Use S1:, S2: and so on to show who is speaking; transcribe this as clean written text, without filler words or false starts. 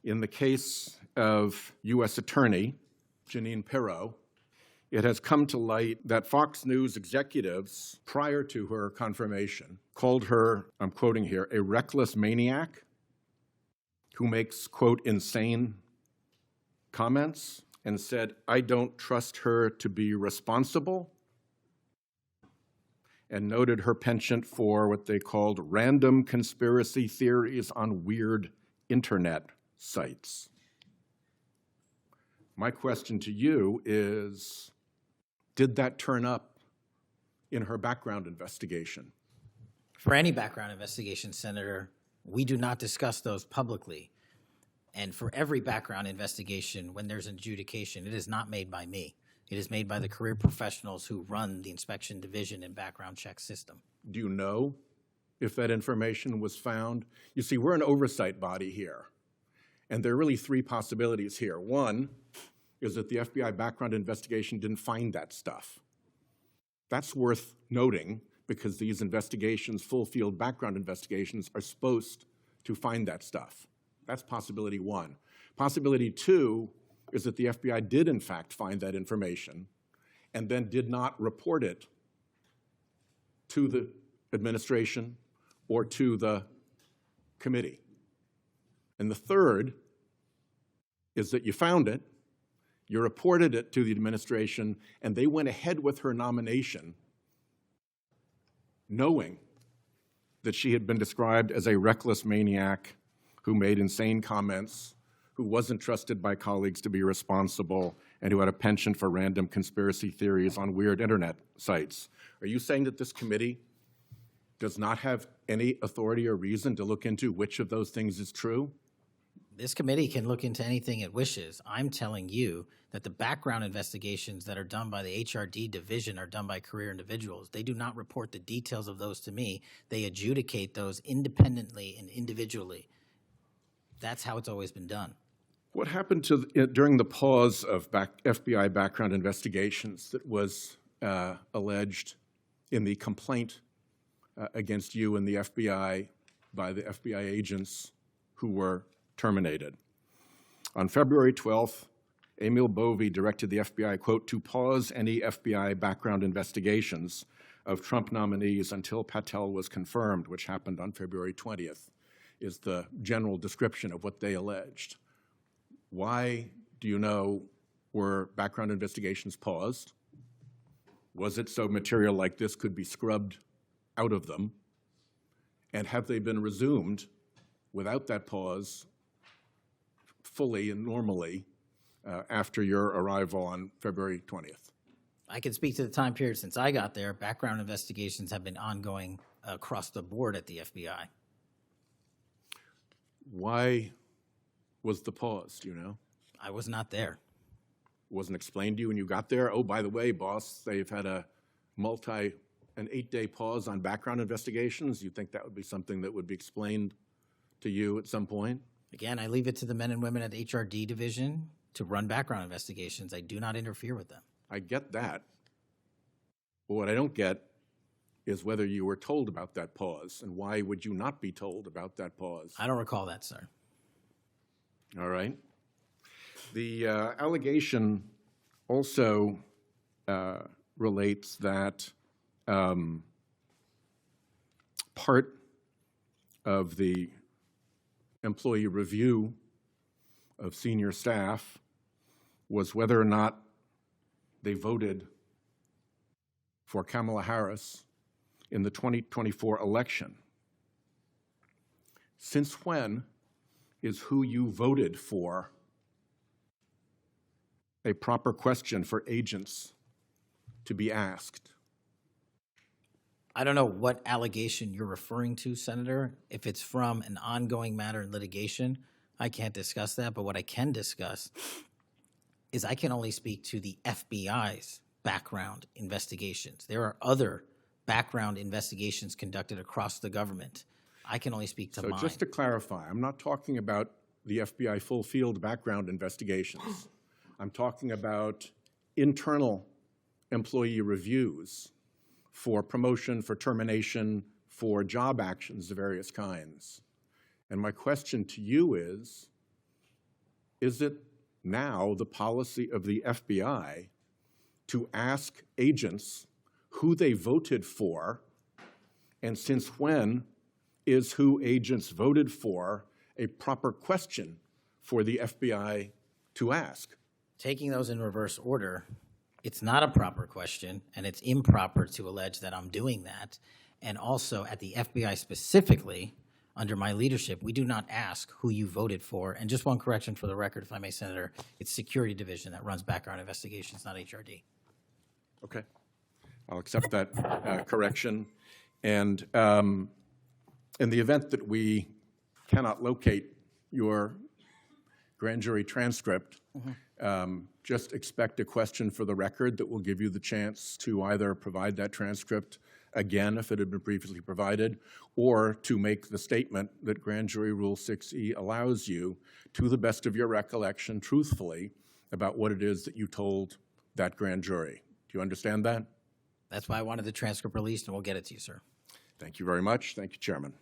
S1: In the case of U.S. Attorney Jeanine Pirro, it has come to light that Fox News executives, prior to her confirmation, called her, I'm quoting here, a reckless maniac who makes, quote, insane comments, and said, I don't trust her to be responsible, and noted her penchant for what they called random conspiracy theories on weird internet sites. My question to you is, did that turn up in her background investigation?
S2: For any background investigation, Senator, we do not discuss those publicly. And for every background investigation, when there's an adjudication, it is not made by me. It is made by the career professionals who run the inspection division and background check system.
S1: Do you know if that information was found? You see, we're an oversight body here, and there are really three possibilities here. One is that the FBI background investigation didn't find that stuff. That's worth noting because these investigations, full field background investigations, are supposed to find that stuff. That's possibility one. Possibility two is that the FBI did in fact find that information and then did not report it to the administration or to the committee. And the third is that you found it, you reported it to the administration, and they went ahead with her nomination knowing that she had been described as a reckless maniac who made insane comments, who wasn't trusted by colleagues to be responsible, and who had a penchant for random conspiracy theories on weird internet sites. Are you saying that this committee does not have any authority or reason to look into which of those things is true?
S2: This committee can look into anything it wishes. I'm telling you that the background investigations that are done by the HRD division are done by career individuals. They do not report the details of those to me. They adjudicate those independently and individually. That's how it's always been done.
S1: What happened during the pause of FBI background investigations that was alleged in the complaint against you and the FBI by the FBI agents who were terminated? On February 12th, Emil Bovee directed the FBI, quote, to pause any FBI background investigations of Trump nominees until Patel was confirmed, which happened on February 20th, is the general description of what they alleged. Why, do you know, were background investigations paused? Was it so material like this could be scrubbed out of them? And have they been resumed without that pause fully and normally after your arrival on February 20th?
S2: I can speak to the time period since I got there. Background investigations have been ongoing across the board at the FBI.
S1: Why was the pause, do you know?
S2: I was not there.
S1: Wasn't explained to you when you got there? Oh, by the way, boss, they've had an 8-day pause on background investigations. You think that would be something that would be explained to you at some point?
S2: Again, I leave it to the men and women at the HRD division to run background investigations. I do not interfere with them.
S1: I get that. But what I don't get is whether you were told about that pause, and why would you not be told about that pause?
S2: I don't recall that, sir.
S1: All right. The allegation also relates that part of the employee review of senior staff was whether or not they voted for Kamala Harris in the 2024 election. Since when is who you voted for a proper question for agents to be asked?
S2: I don't know what allegation you're referring to, Senator. If it's from an ongoing matter in litigation, I can't discuss that. But what I can discuss is I can only speak to the FBI's background investigations. There are other background investigations conducted across the government. I can only speak to mine.
S1: So just to clarify, I'm not talking about the FBI full field background investigations. I'm talking about internal employee reviews for promotion, for termination, for job actions of various kinds. And my question to you is, is it now the policy of the FBI to ask agents who they voted for, and since when is who agents voted for a proper question for the FBI to ask?
S2: Taking those in reverse order, it's not a proper question, and it's improper to allege that I'm doing that. And also, at the FBI specifically, under my leadership, we do not ask who you voted for. And just one correction for the record, if I may, Senator, it's Security Division that runs background investigations, not HRD.
S1: Okay, I'll accept that correction. And in the event that we cannot locate your grand jury transcript, just expect a question for the record that will give you the chance to either provide that transcript again if it had been previously provided, or to make the statement that Grand Jury Rule 6E allows you, to the best of your recollection, truthfully, about what it is that you told that grand jury. Do you understand that?
S2: That's why I wanted the transcript released, and we'll get it to you, sir.
S1: Thank you very much. Thank you, Chairman.